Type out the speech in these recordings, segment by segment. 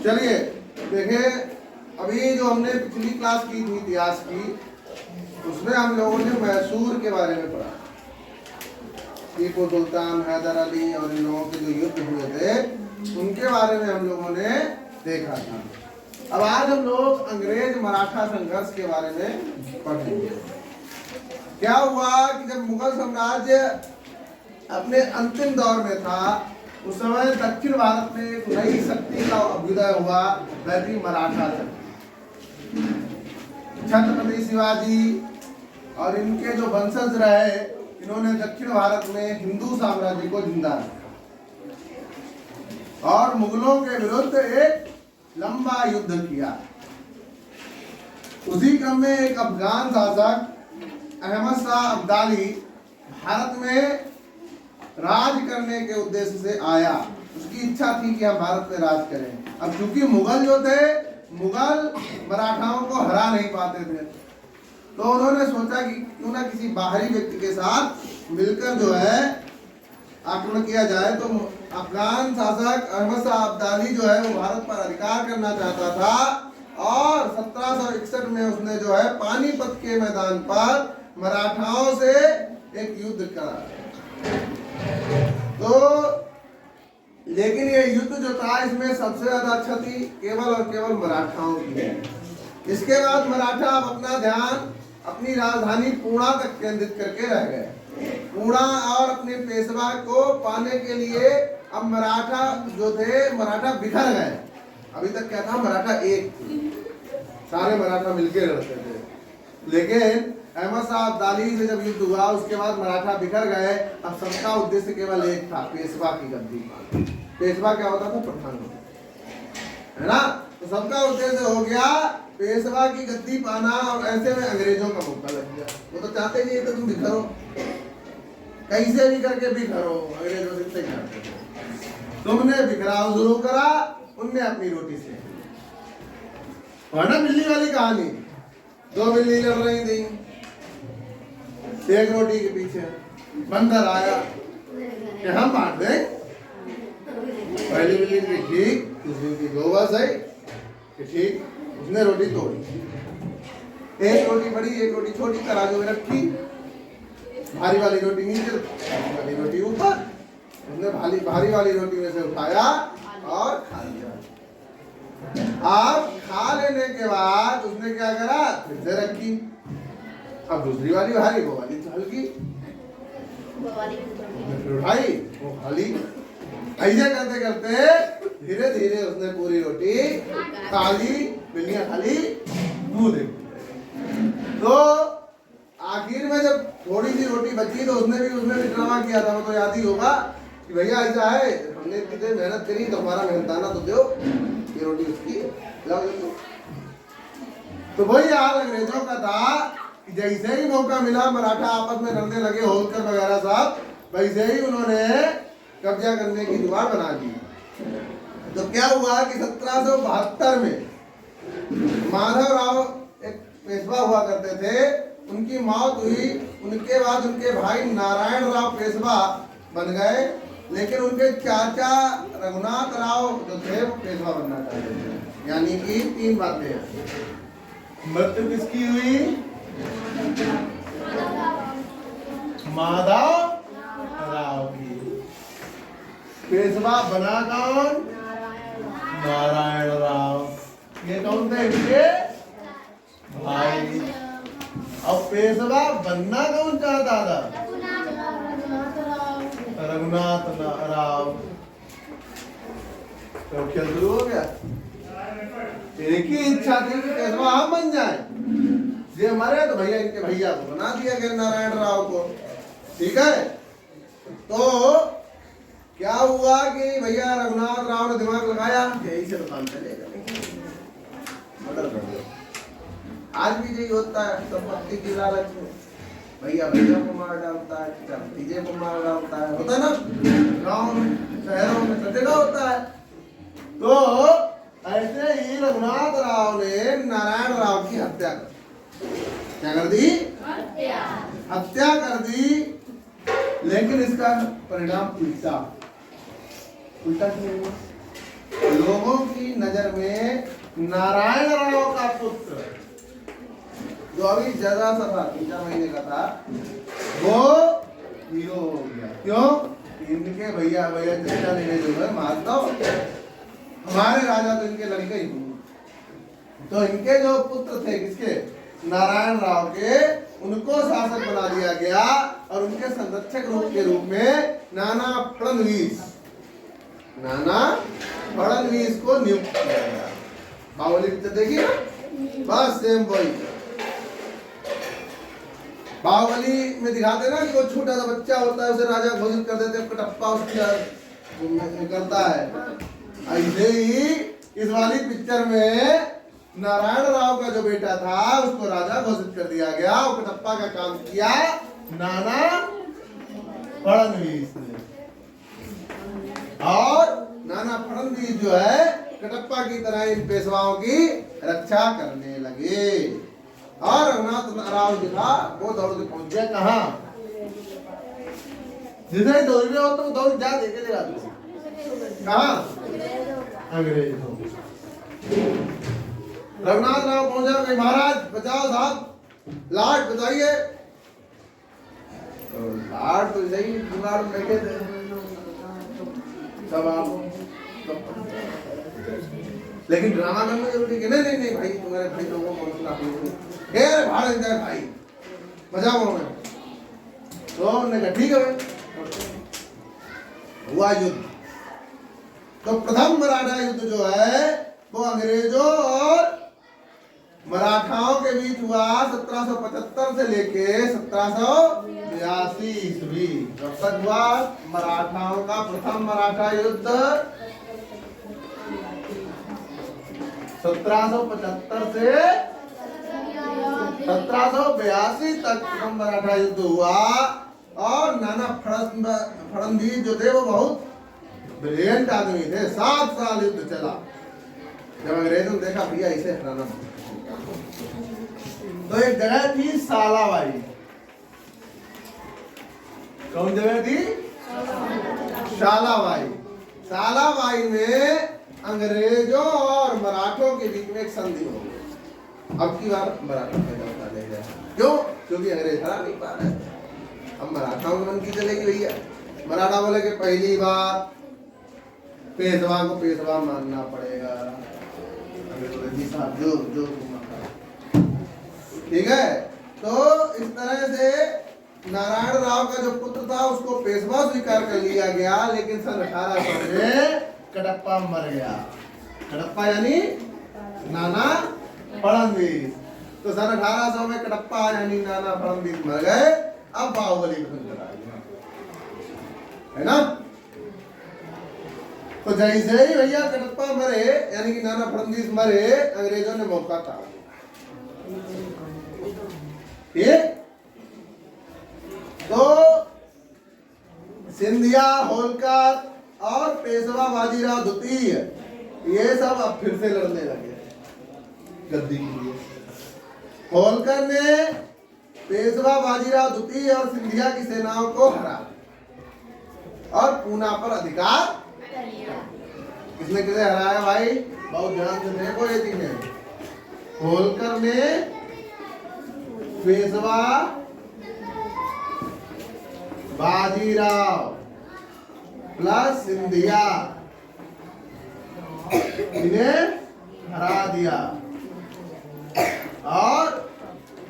चलिए देखिए, अभी जो हमने पिछली क्लास की थी इतिहास की, उसमें हम लोगों ने मैसूर के बारे में पढ़ा। टीपू सुल्तान, हैदर अली और इन लोगों के जो युद्ध हुए थे उनके बारे में हम लोगों ने देखा था। अब आज हम लोग अंग्रेज मराठा संघर्ष के बारे में पढ़ेंगे। क्या हुआ कि जब मुगल साम्राज्य अपने अंतिम दौर में था, उस समय दक्षिण भारत में एक नई शक्ति का अभ्युदय हुआ, वह थी मराठा शक्ति। छत्रपति शिवाजी और इनके जो वंशज रहे, इन्होंने दक्षिण भारत में हिंदू साम्राज्य को जिंदा रखा और मुगलों के विरुद्ध एक लंबा युद्ध किया। उसी क्रम में एक अफगान शासक अहमद शाह अब्दाली भारत में राज करने के उद्देश्य से आया। उसकी इच्छा थी कि हम भारत में राज करें। अब चूंकि मुगल जो थे, मुगल मराठाओं को हरा नहीं पाते थे, तो उन्होंने सोचा कि क्यों ना किसी बाहरी व्यक्ति के साथ मिलकर जो है आक्रमण किया जाए। तो अफगान शासक अहमद शाह अब्दाली जो है वो भारत पर अधिकार करना चाहता था और 1761 में उसने जो है पानीपत के मैदान पर मराठाओं से एक युद्ध करा। तो लेकिन ये युद्ध जो था, इसमें सबसे ज्यादा क्षति केवल और केवल मराठाओं की है। इसके बाद मराठा अब अपना ध्यान अपनी राजधानी पूर्णा तक केंद्रित करके रह गए। पूर्णा और अपने पेशवा को पाने के लिए अब मराठा जो थे, मराठा बिखर गए। अभी तक क्या था, मराठा एक थी, सारे मराठा मिलकर लड़ते थे। लेकिन अहमद शाह अब्दाली से जब युद्ध हुआ, उसके बाद मराठा बिखर गए। अब सबका उद्देश्य केवल एक था, पेशवा की गद्दी पाना। पेशवा क्या होता था, प्रधान है ना। तो सबका उद्देश्य हो गया पेशवा की गद्दी पाना। और ऐसे में अंग्रेजों का मौका लग गया। वो तो चाहते नहीं तो तुम बिखरो, कैसे भी करके बिखरो। अंग्रेजों से चाहते थे, तुमने बिखराव शुरू करा, उनने अपनी रोटी से बिल्ली वाली कहानी। दो बिल्ली लड़ रही थी, एक रोटी के पीछे बंदर आया कि हम बांट दें। पहली बिल्ली की ठीक, दूसरी की दो बार सही कि ठीक, उसने रोटी तोड़ी। एक रोटी बड़ी, एक रोटी छोटी, तराजू में रखी। भारी वाली रोटी नीचे, भारी वाली रोटी ऊपर। उसने भारी वाली रोटी में से उठाया और खा लिया। अब खा लेने के बाद उसने क्या करा, फिर से रखी। अब दूसरी वाली भारी, वो वाली हल्की, फिर उठाई, वो खाली। ऐसे करते करते धीरे धीरे उसने पूरी रोटी खा ली। बिल्लियां खाली, मुंह देखती। तो आखिर में जब थोड़ी सी रोटी बची, तो उसने भी ड्रामा किया था, वो तो याद ही होगा कि भैया ऐसा है, हमने इतनी मेहनत करी तो हमारा मेहनताना तो दो, ये रोटी उसकी लाओ। तो वही हाल अंग्रेजों का था कि जैसे ही मौका मिला, मराठा आपस में लड़ने लगे, होलकर वगैरह साहब, वैसे ही उन्होंने कब्जा करने की जुगाड़ बना दी। तो क्या हुआ कि 1772 में माधव राव एक पेशवा हुआ करते थे, उनकी मौत हुई। उनके बाद उनके भाई नारायण राव पेशवा बन गए। लेकिन उनके चाचा रघुनाथ राव जो थे, वो पेशवा बनना चाहते थे। यानी कि तीन बातें हैं। मृत्यु किसकी हुई, माधव राव की। पेशवा बना कौन, नारायण राव। ये कौन थे, इनके भाई। अब पेशवा बनना कौन चाहता था, रघुनाथ राव। तो क्या शुरू हो गया, एक ही इच्छा थी कि पेशवा हम बन जाए। ये मरे तो भैया इनके भैया को बना दिया गया, नारायण राव को। ठीक है। तो क्या हुआ कि भैया रघुनाथ राव ने दिमाग लगाया, यही से दुकान चलेगा, मर्डर कर दो। आज भी यही होता है, संपत्ति की लालच में भैया को मार डालता है, भतीजे को मार डालता है, होता है ना, गाँव में, शहरों में सब जगह होता है। तो ऐसे ही रघुनाथ राव ने नारायण राव की हत्या कर, क्या कर दी, हत्या कर दी। लेकिन इसका परिणाम उल्टा क्यों हुआ, लोगों की नजर में नारायण राव का पुत्र जो अभी ज्यादा सा था 3-4 महीने का था वो हीरो हो गया। क्यों? इनके भैया भैया चचा ने जो है मार दो, हमारे राजा तो इनके लड़के ही हुए। तो इनके जो पुत्र थे किसके, नारायण राव के, उनको शासक बना दिया गया और उनके संरक्षक रूप के रूप में नाना फड़नवीस को नियुक्त किया गया। बाहुबली पिक्चर देखी ना, बस सेम वही। बाहुबली में दिखाते ना कि वो छोटा सा बच्चा होता है उसे राजा घोषित कर देते, कटप्पा उसकी करता है। ऐसे ही इस वाली पिक्चर में नारायण राव का जो बेटा था उसको राजा घोषित कर दिया गया और कटप्पा का काम किया नाना फड़नवीस ने। और नाना फड़नवीस जो है कटप्पा की तरह इन पेशवाओं की रक्षा करने लगे। और रघुनाथ राव जो था वो दौड़ के पहुंच गया कहाँ, जिधर दौड़ रहे हो तो दौड़ जा देखे जगह कहाँ, अंग्रेज हो। रघुनाथ राव पहुंचा कि महाराज बचाओ साहब, लाट बचाइए। लाट तो सही जुगाड़ में बैठे थे सब आप, लेकिन ड्रामा करना जरूरी है। नहीं नहीं नहीं भाई, तुम्हारे भाई लोगों को मसला है भाड़ जाए भाई, बचाओ हमें। तो उन्होंने कहा ठीक है। हुआ युद्ध। तो प्रथम मराठा युद्ध जो है वो अंग्रेजों और मराठाओं के बीच हुआ 1775 से लेके 1782 ईस्वी। कब तक हुआ मराठाओं का प्रथम मराठा युद्ध? 1775 से 1782 तक प्रथम मराठा युद्ध हुआ। और नाना फड़नवीस जो थे वो बहुत ब्रिलियंट आदमी थे। 7 साल युद्ध चला। जब अंग्रेजों ने देखा भैया इसे हराना, तो एक जगह थी सालाबाई। कौन जगह थी? सालाबाई। सालाबाई में अंग्रेजों और मराठों के बीच में एक संधि हो गई। अब की बार मराठा ले गया। क्यों? क्योंकि अंग्रेज हरा नहीं पा रहे थे। अब मराठाओं के मन की चलेगी भैया। मराठा बोले कि पहली बार पेशवा को पेशवा मानना पड़ेगा। जी साहब जो ठीक है। तो इस तरह से नारायण राव का जो पुत्र था उसको पेशवा स्वीकार कर लिया गया। लेकिन सन 1800 में कटप्पा मर गया। कटप्पा यानी नाना फड़नवीस। तो सन 1800 में कटप्पा यानी नाना फड़नवीस मर गए। अब बाहुबली है ना। तो जैसे ही भैया कटप्पा मरे यानी कि नाना फड़नवीस मरे, अंग्रेजों ने मौका था ये। तो सिंधिया, होलकर और पेशवा बाजीराव द्वितीय ये सब अब फिर से लड़ने लगे गद्दी के लिए। होलकर ने पेशवा बाजीराव द्वितीय और सिंधिया की सेनाओं को हरा और पूना पर अधिकार। किसने किसे हराया भाई? बहुत ध्यान से देखो ये चीजें। होलकर ने पेशवा बाजीराव प्लस सिंधिया इन्हें हरा दिया और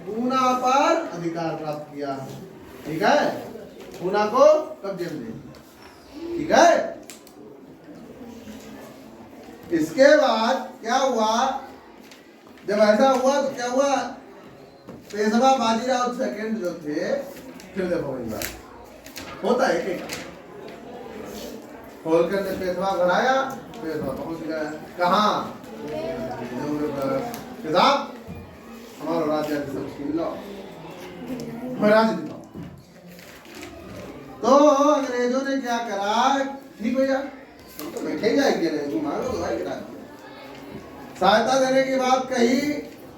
पूना पर अधिकार प्राप्त किया। ठीक है, पूना को कब्जे में ले। ठीक है। इसके बाद क्या हुआ? जब ऐसा हुआ तो क्या हुआ? पेशवा बाजीराव सेकंड जो थे, फिर देखो इस बार होता है एक होलकर ने पेशवा भराया, पेशवा पहुंच गया कहाँ? किताब हमारा राज्य सब छीन लो, राज्य दिखाओ। तो अंग्रेजों ने क्या करा? ठीक भैया तो बैठे जाएंगे, नहीं मांगो तो भाई सहायता देने की बात कही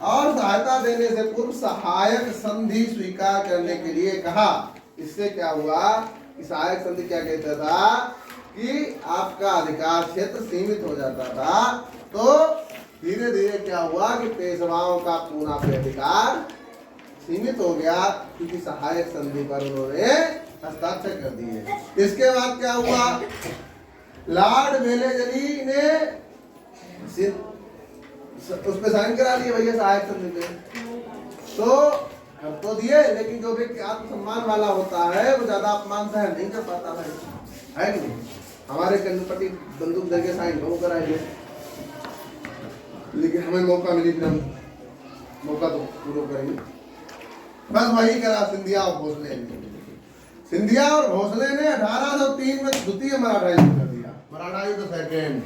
और सहायता देने से पूर्व सहायक संधि स्वीकार करने के लिए कहा। इससे क्या हुआ कि सहायक संधि क्या कहता था कि आपका अधिकार क्षेत्र सीमित हो जाता था, तो धीरे धीरे क्या हुआ कि पेशवाओं का पूना पे अधिकार सीमित हो गया, क्योंकि सहायक संधि पर उन्होंने हस्ताक्षर कर दिए। इसके बाद क्या हुआ, लॉर्ड वेलेजली ने उस पे साइन करा लिए भैया सहायक संधि पे, तो कर तो दिए, लेकिन जो व्यक्ति आत्मसम्मान वाला होता है वो ज्यादा अपमान सहन नहीं कर पाता है कि नहीं। हमारे कन्नपति बंदूक देके साइन वो कराएंगे, लेकिन हमें मौका मिली फिर हम मौका तो पूरा करेंगे। बस वही करा सिंधिया और भोसले ने। सिंधिया और भोसले ने 1803 में द्वितीय मराठा युद्ध कर दिया। मराठा युद्ध सेकेंड,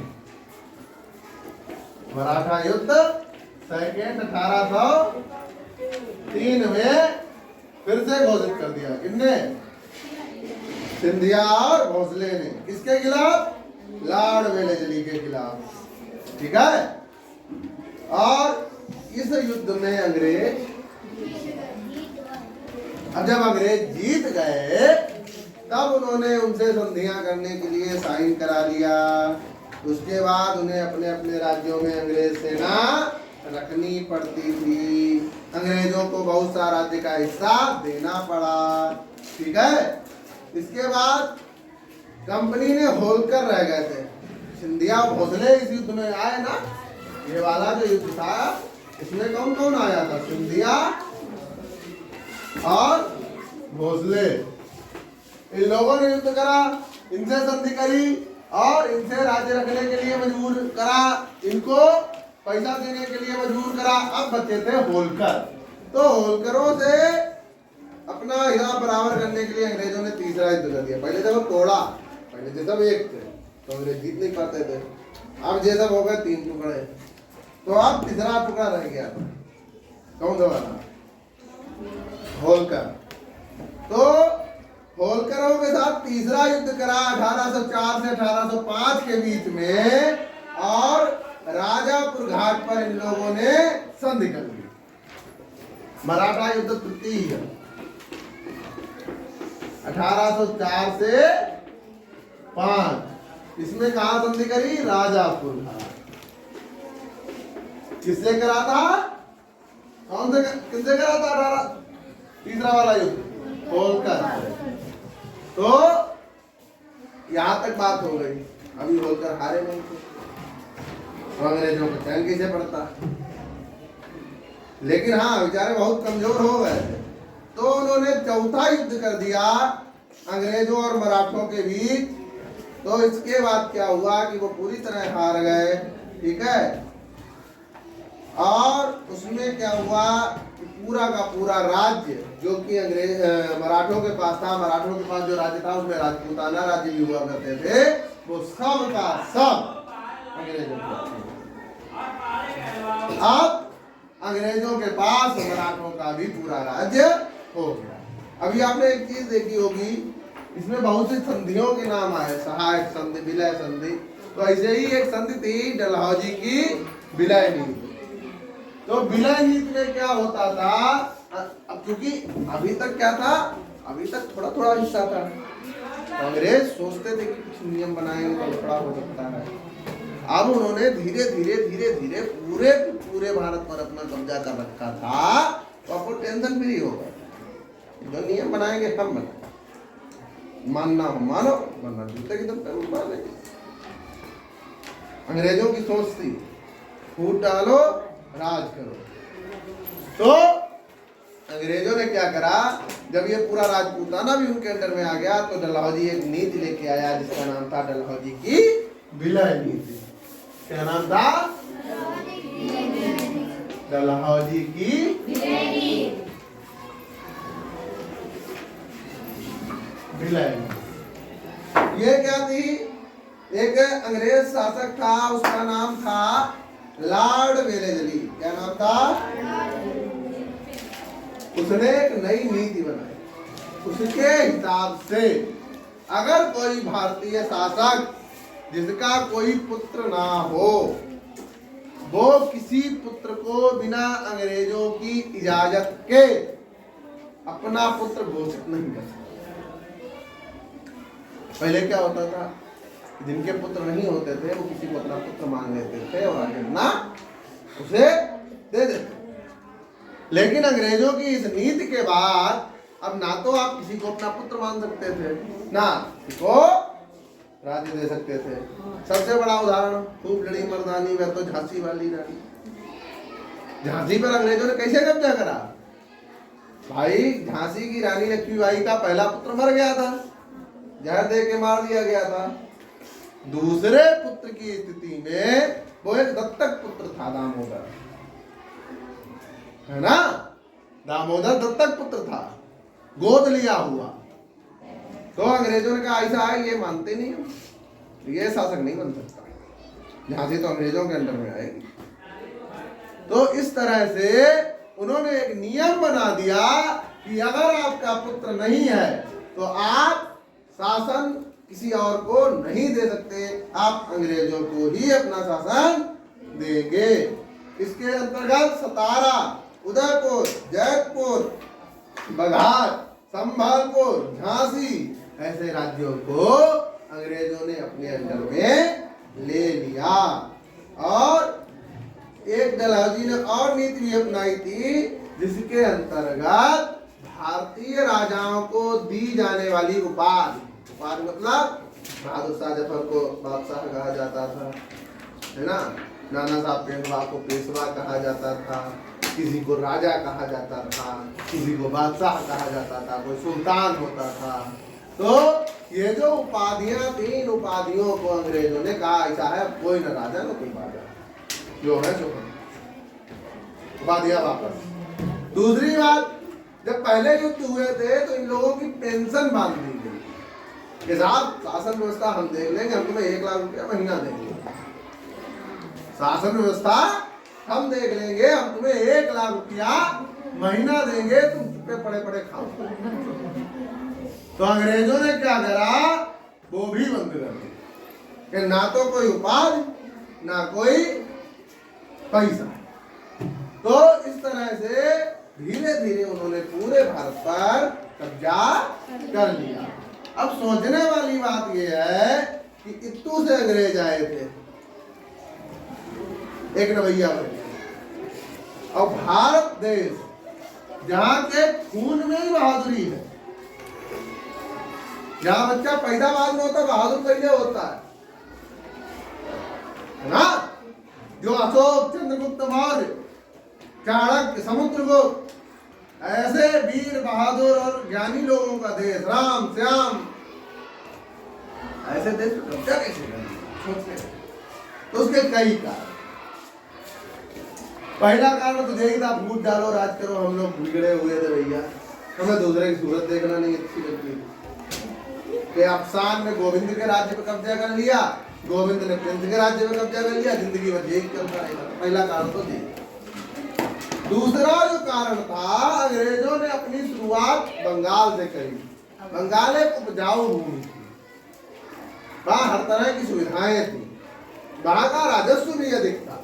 मराठा युद्ध सेकेंड 1803 में फिर से घोषित कर दिया। किसने? सिंधिया और भोसले ने। किसके खिलाफ? लॉर्ड वेलेस्ली के खिलाफ। ठीक है। और इस युद्ध में अंग्रेज, अब जब अंग्रेज जीत गए तब उन्होंने उनसे संधियां करने के लिए साइन करा लिया। उसके बाद उन्हें अपने अपने राज्यों में अंग्रेज सेना रखनी पड़ती थी। अंग्रेजों को बहुत सा राज्य का हिस्सा देना पड़ा। ठीक है। इसके बाद कंपनी ने होलकर रह गए थे। सिंधिया भोसले इस युद्ध में आए ना, ये वाला जो युद्ध था इसमें कौन कौन आया था? सिंधिया और भोसले। इन लोगों ने युद्ध करा, इनसे संधि करी और इनसे राज्य रखने के लिए मजबूर करा, इनको पैसा देने के लिए मजबूर करा। अब बचे थे होलकर। तो होलकरों से अपना हिसाब बराबर करने के लिए अंग्रेजों ने तीसरा युद्ध कर दिया। पहले जब तोड़ा, पहले जैसा एक थे तो अंग्रेज जीत नहीं पाते थे। अब जैसा हो गए 3 टुकड़े, तो अब तीसरा टुकड़ा रह गया। कौन सा वाला? होलकर। तो होलकरों के साथ तीसरा युद्ध करा 1804 से 1805 के बीच में, और राजापुर घाट पर इन लोगों ने संधि कर ली। मराठा युद्ध तृतीय 1804 से 5। इसमें कहा संधि करी? राजापुर घाट। किससे करा था? कौन से, किससे करा था? तीसरा वाला युद्ध होलकर। तो यहां तक बात हो गई। अभी होलकर हारे नहीं थे, तो अंग्रेजों को चैन कैसे पड़ता। लेकिन हाँ, बेचारे बहुत कमजोर हो गए थे, तो उन्होंने चौथा युद्ध कर दिया अंग्रेजों और मराठों के बीच। तो इसके बाद क्या हुआ कि वो पूरी तरह हार गए। ठीक है। और उसमें क्या हुआ कि पूरा का पूरा राज्य जो कि अंग्रेज मराठों के पास था, मराठों के पास जो राज्य था उसमें राजपूताना राज्य भी हुआ करते थे, वो सब का सब अंग्रेजों के। अब अंग्रेजों के पास मराठों का भी पूरा राज्य हो गया। अभी आपने एक चीज देखी होगी, इसमें बहुत सी संधियों के नाम आए, सहायक संधि, विलय संधि। तो ऐसे ही एक संधि थी डलहौजी की विलय नीति। तो विलय नीति में क्या होता था, अब क्योंकि अभी तक क्या था, अभी तक थोड़ा थोड़ा हिस्सा था, तो अंग्रेज सोचते थे कि कुछ नियम बनाएंगे तो बड़ा हो सकता है। अब उन्होंने धीरे धीरे धीरे धीरे पूरे पूरे भारत पर अपना कब्जा कर रखा था, तो आपको टेंशन फ्री होगा। जो नियम बनाएंगे हम बनाएंगे, मानना हो मानो, वरना जूते की तरफ मानेंगे। अंग्रेजों की सोच थी फूट डालो राज करो। तो अंग्रेजों ने क्या करा, जब ये पूरा राजपूताना भी उनके अंडर में आ गया, तो डलहौजी एक नीति लेके आया जिसका नाम था डलहौजी की विलय नीति। क्या नाम था? डलहौजी की विलय। ये क्या थी? एक अंग्रेज शासक था, उसका नाम था लॉर्ड वेलेस्ली। क्या नाम था? उसने एक नई नीति बनाई। उसके हिसाब से अगर कोई भारतीय शासक जिसका कोई पुत्र ना हो, वो किसी पुत्र को बिना अंग्रेजों की इजाजत के अपना पुत्र घोषित नहीं कर सकता। पहले क्या होता था, जिनके पुत्र नहीं होते थे वो किसी को अपना पुत्र मान लेते थे और आगे ना उसे दे देते। लेकिन अंग्रेजों की इस नीति के बाद अब ना तो आप किसी को अपना पुत्र मान सकते थे, ना किसी को राज्य दे सकते थे। सबसे बड़ा उदाहरण खूब लड़ी मर्दानी वह तो झांसी वाली रानी। झांसी पर अंग्रेजों ने कैसे कब्जा करा? भाई झांसी की रानी लक्ष्मीबाई का पहला पुत्र मर गया था, जहर दे के मार दिया गया था। दूसरे पुत्र की स्थिति में वो एक दत्तक पुत्र था, दामोदर, है ना? दामोदर दत्तक पुत्र था, गोद लिया हुआ। तो अंग्रेजों ने कहा ऐसा है, ये मानते नहीं हो, ये शासक नहीं बन सकता, झांसी तो अंग्रेजों के अंडर में आएगी। तो इस तरह से उन्होंने एक नियम बना दिया कि अगर आपका पुत्र नहीं है तो आप शासन किसी और को नहीं दे सकते, आप अंग्रेजों को ही अपना शासन देंगे। इसके अंतर्गत सतारा, उदयपुर, जयपुर, बघार, संभालपुर, झांसी ऐसे राज्यों को अंग्रेजों ने अपने अंडर में ले लिया। और एक डलहौजी ने और नीति भी अपनाई थी, जिसके अंतर्गत भारतीय राजाओं को दी जाने वाली उपाधि मतलब बहादुर शाह जफर को बादशाह कहा जाता था, है ना? नाना साहब पेशवा को पेशवा कहा जाता था, किसी को राजा कहा जाता था, किसी को बादशाह कहा जाता था, कोई सुल्तान होता था। तो ये जो उपाधियां थी, इन उपाधियों को अंग्रेजों ने कहा ऐसा है कोई न राजा न कोई बाजा, जो है सो उपाधियां वापस। दूसरी बात, जब पहले युद्ध हुए थे तो इन लोगों की पेंशन बांध दी गई कि साहब शासन व्यवस्था हम देख लेंगे, हम तुम्हें 1 लाख रुपया महीना देंगे। शासन व्यवस्था हम देख लेंगे, हम तुम्हें 1 लाख रुपया महीना देंगे, तुम चुपे पड़े पड़े खाओ। तो अंग्रेजों ने क्या करा, वो भी बंद कर दिया कि ना तो कोई उपाधि ना कोई पैसा। तो इस तरह से धीरे धीरे उन्होंने पूरे भारत पर कब्जा कर लिया। अब सोचने वाली बात यह है कि इत्तू से अंग्रेज आए थे, एक रवैया बन गया। और भारत देश जहां के खून में ही बहादुरी है, जहां बच्चा पैदा बाद में होता बहादुर पहले होता है ना? जो अशोक, चंद्रगुप्त मौर्य, चाणक्य, समुद्रगुप्त ऐसे वीर बहादुर और ज्ञानी लोगों का देश, राम श्याम, ऐसे देश पर कब्जा कैसे कर? तो उसके कई कारण। पहला कारण तो यही था, फूट डालो राज करो, हम लोग बिगड़े हुए थे भैया, हमें दूसरे की सूरत देखना नहीं अच्छी लगती। कि अफसान ने गोविंद के राज्य पे कब्जा कर लिया, गोविंद ने प्रिंस के राज्य पे कब्जा कर लिया, जिंदगी में जेल चलता रहेगा। पहला कारण तो ये। दूसरा जो कारण था, अंग्रेजों ने अपनी शुरुआत बंगाल से करी। बंगाल एक उपजाऊ भूमि थी, वहां हर तरह की सुविधाएं थी, वहां का राजस्व भी अधिक था,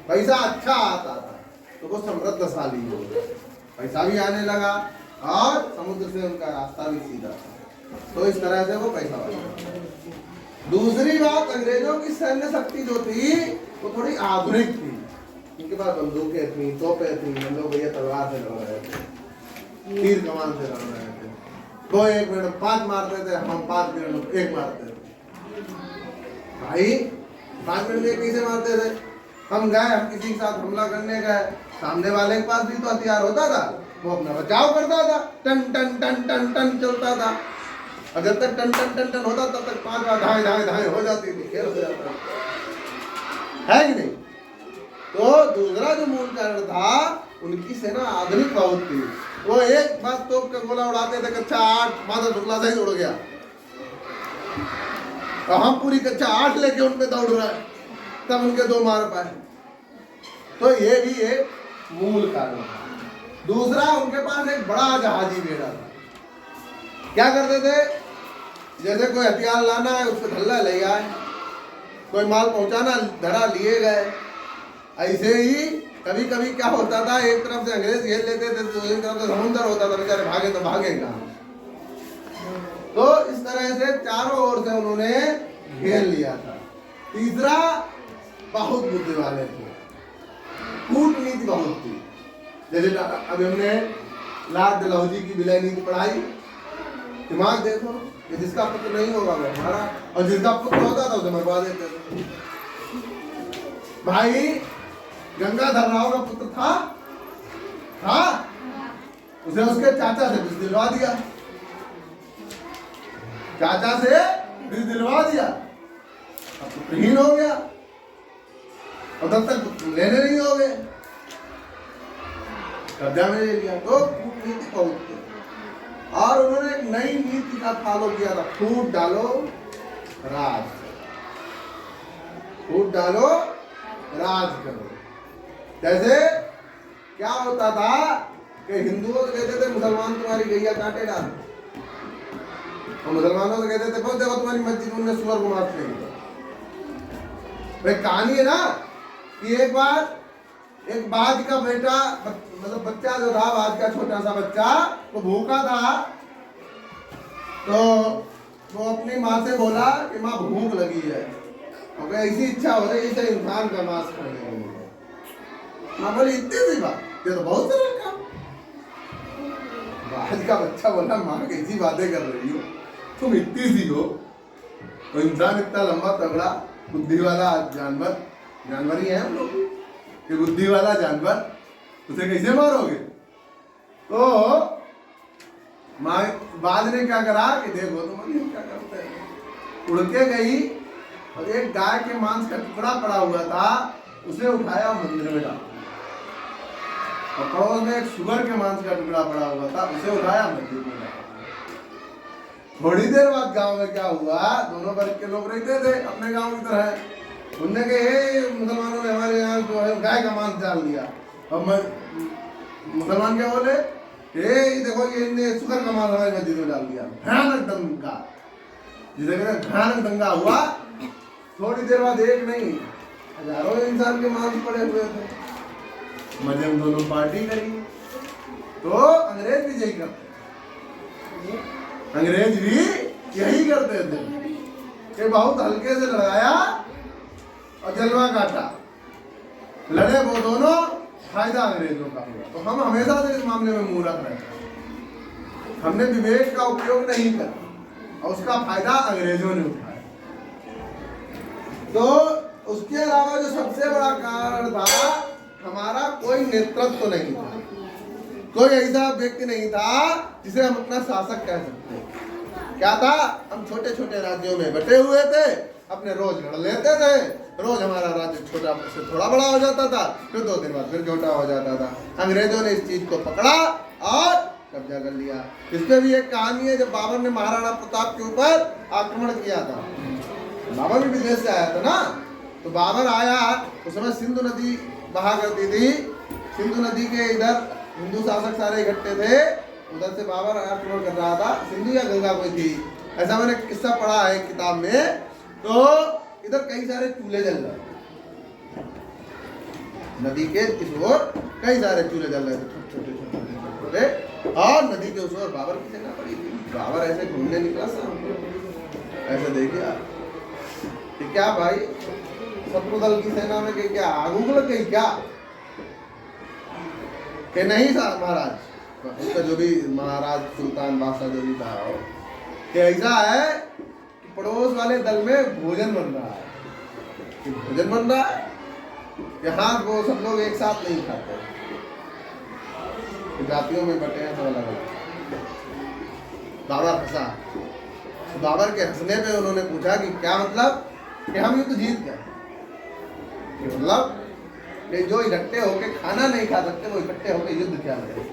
पैसा अच्छा आता था, तो वो समृद्धशाली हो गए, पैसा भी आने लगा और समुद्र से उनका रास्ता भी सीधा था। तो इस तरह से वो पैसा वाला। दूसरी बात, अंग्रेजों की सैन्य शक्ति जो थी वो थोड़ी आधुनिक थी। उनके पास बंदूकें थी, तोपें थी, हम लोग भैया तलवार से लड़ रहे थे, तीर कमान से लड़ रहे थे। वो 1 मिनट में 5 मारते थे, हम 5 मिनट में 1 मारते थे। भाई 5 मिनट में कैसे मारते थे? हम गए, हम किसी के साथ हमला करने गए, सामने वाले के पास भी तो हथियार होता था, वो अपना बचाव करता था, टन टन टन टन टन चलता था। अगर तक टन टन टन टन होता तब तक 5 बार ढाई ढाई ढाई हो जाती थी, खेल हो जाता है कि नहीं? तो दूसरा जो मूल कारण था, उनकी सेना आधुनिक बहुत थी। वो एक बार तोप का गोला उड़ाते थे, कक्षा 8 माधव शुक्ला से ही उड़ गया, और हम पूरी कक्षा 8 लेके उन पे दौड़ रहे हैं, तब उनके 2 मार पाए। तो ये भी एक मूल कारण था। दूसरा, उनके पास एक बड़ा जहाजी बेड़ा था। क्या करते थे, जैसे कोई हथियार लाना है उसको धल्ला ले आए, कोई माल पहुंचाना धरा लिए गए। ऐसे ही कभी कभी क्या होता था, एक तरफ से अंग्रेज घेर लेते थे, दूसरी तरफ से समुद्र होता था, बेचारे भागे तो भागे कहाँ। तो इस तरह से चारों ओर से उन्होंने खेल लिया था। तीसरा, बहुत बुद्धि वाले थे, कूटनीति बहुत थी। जैसे अभी हमने लॉर्ड डलहौजी की विलय नीति पढ़ाई। दिमाग देखो कि जिसका पुत्र नहीं होगा वो हमारा, और जिसका पुत्र होता था उसे मरवा देते थे। भाई गंगाधर राव का पुत्र था, उसे उसके चाचा से बीज दिलवा दिया, चाचा से बीज दिलवा दिया, अब पुत्रहीन हो गया और तब तक लेने नहीं हो गए, कब्जा में ले लिया। तो कूटनीति बहुत थी। और उन्होंने एक नई नीति का फॉलो किया था, फूट डालो राज, फूट डालो राज करो। जैसे क्या होता था कि हिंदुओं से कहते थे मुसलमान तुम्हारी गैया काटे डाल, और मुसलमानों से कहते थे बहुत देखो तुम्हारी मस्जिद उनने सुअर को मार फेंक दिया। भाई कहानी है ना कि एक बार एक बाज का बेटा, मतलब बच्चा जो था, बाज का छोटा सा बच्चा, वो भूखा था, तो वो अपनी माँ से बोला कि माँ भूख लगी है, और ऐसी इच्छा हो रही है इंसान का मांस खाने की। माँ बोली इतनी सी बात, ये तो बहुत सरल काम। बाज का बच्चा बोला माँ कैसी बातें कर रही हो, तुम इतनी सी हो, तो इंसान इतना लंबा तगड़ा बुद्धि वाला जानवर, जानवर ही है हम लोग, ये बुद्धि वाला जानवर, उसे कैसे मारोगे? तो बाद ने क्या करा कि देखो तुम क्या करते हैं, उड़ के गई और एक गाय के मांस का टुकड़ा पड़ा हुआ था, उसे उठाया मंदिर में डाला, और पड़ोस में एक सुअर के मांस का टुकड़ा पड़ा हुआ था, उसे उठाया मंदिर में डाला। थोड़ी देर बाद गांव में क्या हुआ, दोनों वर्ग के लोग रहते थे अपने गांव की तरह, उनने कहे मुसलमानों ने हमारे यहाँ जो है गाय का मांस डाल दिया। अब मुसलमान क्या बोले, देखो ये इनने सुअर का मांस हमारी मस्जिद में डाल दिया। भयानक दंगा, जिसे कहते भयानक दंगा हुआ। थोड़ी देर बाद एक नहीं हजारों इंसान के मांस पड़े हुए थे, मजे में दोनों पार्टी करी। तो अंग्रेज भी यही करते, अंग्रेज भी यही करते थे कि बहुत हल्के से लगाया और जलवा काटा, लड़े वो दोनों, फायदा अंग्रेजों का हुआ। तो हम हमेशा से इस मामले में मुंह रख रहे हैं, हमने विवेक का उपयोग नहीं करा और उसका फायदा अंग्रेजों ने उठाया। तो उसके अलावा जो सबसे बड़ा कारण था, हमारा कोई नेतृत्व तो नहीं था, कोई ऐसा व्यक्ति नहीं था जिसे हम अपना शासक कह सकते हैं। क्या था, हम छोटे छोटे राज्यों में बटे हुए थे, अपने रोज लड़ लेते थे, रोज हमारा राज्य छोटा से थोड़ा बड़ा हो जाता था, फिर 2 दिन बाद फिर छोटा हो जाता था। अंग्रेजों ने इस चीज को पकड़ा और कब्जा कर लिया। इसमें भी एक कहानी है, जब बाबर ने महाराणा प्रताप के ऊपर आक्रमण किया था, बाबर भी विदेश से आया था ना, तो बाबर आया, उस समय सिंधु नदी बहा करती थी, सिंधु नदी के इधर हिंदू शासक सारे इकट्ठे थे, उधर से बाबर आक्रमण कर रहा था, सिंधु या गंगा कोई थी, ऐसा मैंने किस्सा पढ़ा है किताब में। तो इधर कई सारे चूल्हे जल रहे थे, नदी के इस ओर कई सारे चूल्हे जल रहे थे, छोटे छोटे, और नदी के उस ओर बाबर की सेना पड़ी थी। बाबर ऐसे घूमने निकला शाम को, ऐसे देखिए कि क्या भाई शत्रु दल की सेना में कि क्या आग उगल गई क्या, कि नहीं था महाराज, उसका जो भी महाराज सुल्तान बादशाह जो भी था, कि ऐसा है कि पड़ोस वाले दल में भोजन बन रहा है, कि भोजन बन रहा है, यहाँ वो सब लोग एक साथ नहीं खाते, जातियों में बटे हैं सब अलग अलग। बाबर हंसा, तो बाबर के हंसने पे उन्होंने पूछा कि क्या मतलब, कि हम युद्ध जीत गए, मतलब कि जो इकट्ठे होके खाना नहीं खा सकते वो इकट्ठे होके युद्ध क्या करें।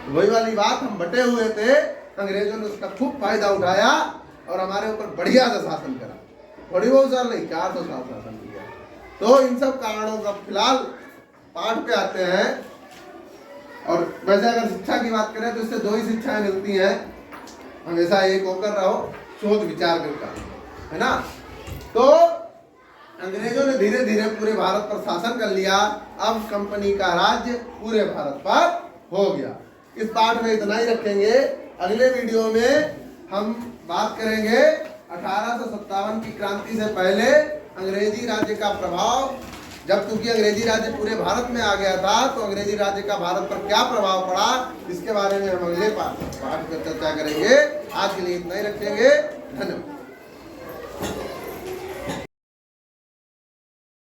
वही वाली बात, हम बटे हुए थे, अंग्रेजों ने उसका खूब फायदा उठाया और हमारे ऊपर बढ़िया सा शासन करा, थोड़ी बहुत साल नहीं 400 साल शासन किया। तो इन सब कारणों का फिलहाल पाठ पे आते हैं। और वैसे अगर शिक्षा की बात करें तो इससे 2 ही शिक्षाएं मिलती हैं, हमेशा एक होकर रहो, सोच विचार कर, है ना। तो अंग्रेजों ने धीरे धीरे पूरे भारत पर शासन कर लिया, अब कंपनी का राज्य पूरे भारत पर हो गया। इस पाठ में इतना ही रखेंगे, अगले वीडियो में हम बात करेंगे 1857 की क्रांति से पहले अंग्रेजी राज्य का प्रभाव, जब क्योंकि अंग्रेजी राज्य पूरे भारत में आ गया था, तो अंग्रेजी राज्य का भारत पर क्या प्रभाव पड़ा, इसके बारे में हम अगले पाठ में चर्चा करेंगे। आज के लिए इतना ही रखेंगे। धन्यवाद।